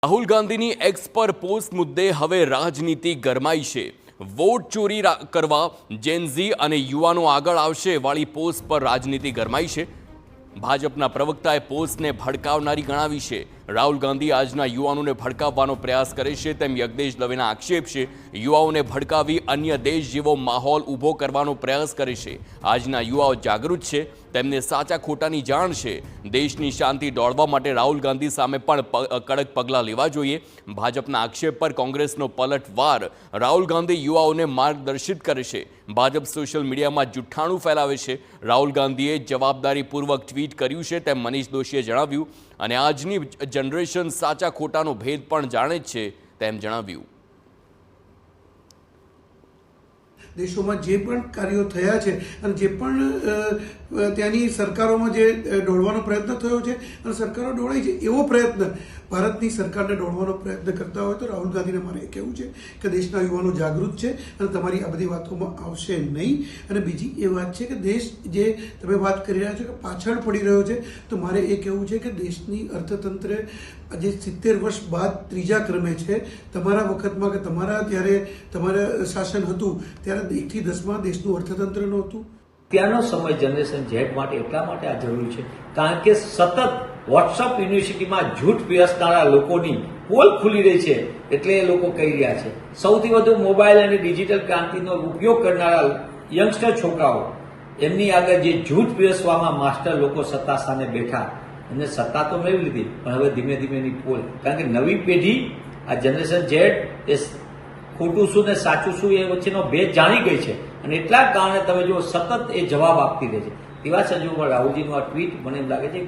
રાહુલ ગાંધીની એક્સ પર પોસ્ટ મુદ્દે હવે રાજનીતિ ગરમાઈ છે। વોટ ચોરી કરવા જેનઝી અને યુવાનો આગળ આવશે વાળી પોસ્ટ પર રાજનીતિ ગરમાઈ છે। ભાજપના પ્રવક્તાએ પોસ્ટને ભડકાવનારી ગણાવી છે। રાહુલ ગાંધી આજના યુવાનોને ભડકાવવાનો પ્રયાસ કરે છે તેમ યજ્ઞેશ દવેના આક્ષેપ છે। યુવાઓને ભડકાવી અન્ય દેશ જેવો માહોલ ઊભો કરવાનો પ્રયાસ કરે છે। આજના યુવાઓ જાગૃત છે, તેમને સાચા ખોટાની જાણ છે। દેશની શાંતિ દોડવા માટે રાહુલ ગાંધી સામે પણ કડક પગલાં લેવા જોઈએ। ભાજપના આક્ષેપ પર કોંગ્રેસનો પલટવાર। રાહુલ ગાંધી યુવાઓને માર્ગદર્શિત કરે છે। ભાજપ સોશિયલ મીડિયામાં જુઠ્ઠાણું ફેલાવે છે। રાહુલ ગાંધીએ જવાબદારીપૂર્વક ટ્વીટ કર્યું છે તેમ મનીષ દોશીએ જણાવ્યું અને આજની જનરેશન સાચા ખોટાનો ભેદ પણ જાણે જ છે તેમ જણાવ્યું। દેશોમાં જે પણ કાર્યો થયા છે અને જે પણ ત્યાંની સરકારોમાં જે દોડવાનો પ્રયત્ન થયો છે અને સરકારો દોડાય છે એવો પ્રયત્ન ભારતની સરકારને દોડવાનો પ્રયત્ન કરતા હોય તો રાહુલ ગાંધીને મારે એ કહેવું છે કે દેશના યુવાનો જાગૃત છે અને તમારી આ બધી વાતોમાં આવશે નહીં। અને બીજી એ વાત છે કે દેશ જે તમે વાત કરી રહ્યા છો કે પાછળ પડી રહ્યો છે તો મારે એ કહેવું છે કે દેશની અર્થતંત્ર આજે 70 વર્ષ બાદ ત્રીજા ક્રમે છે। તમારા વખતમાં કે તમારા જ્યારે તમારા શાસન હતું ત્યારે 1 થી 10માં દેશનું અર્થતંત્ર નહોતું। ત્યાંનો સમય જનરેશન ઝેડ માટે એટલા માટે આ જરૂરી છે કારણ કે સતત વોટ્સઅપ યુનિવર્સિટીમાં જૂઠ પીરસનારા લોકોની પોલ ખુલી રહી છે એટલે એ લોકો કહી રહ્યા છે। સૌથી વધુ મોબાઈલ અને ડિજિટલ ક્રાંતિનો ઉપયોગ કરનારા યંગસ્ટર છોકરાઓ એમની આગળ જે જૂઠ પીરસવામાં માસ્ટર લોકો સત્તા સામે બેઠા એમને સત્તા તો મેળવી લીધી પણ હવે ધીમે ધીમે એની પોલ કારણ કે નવી પેઢી આ જનરેશન ઝેડ એ ખોટું શું ને સાચું શું એ વચ્ચેનો ભેદ જાણી ગઈ છે અને એટલા કારણે તમે જો સતત એ જવાબ આપતી રહે છે। તેવા સંજોગોમાં રાહુલજીનું આ ટ્વીટ મને એમ લાગે છે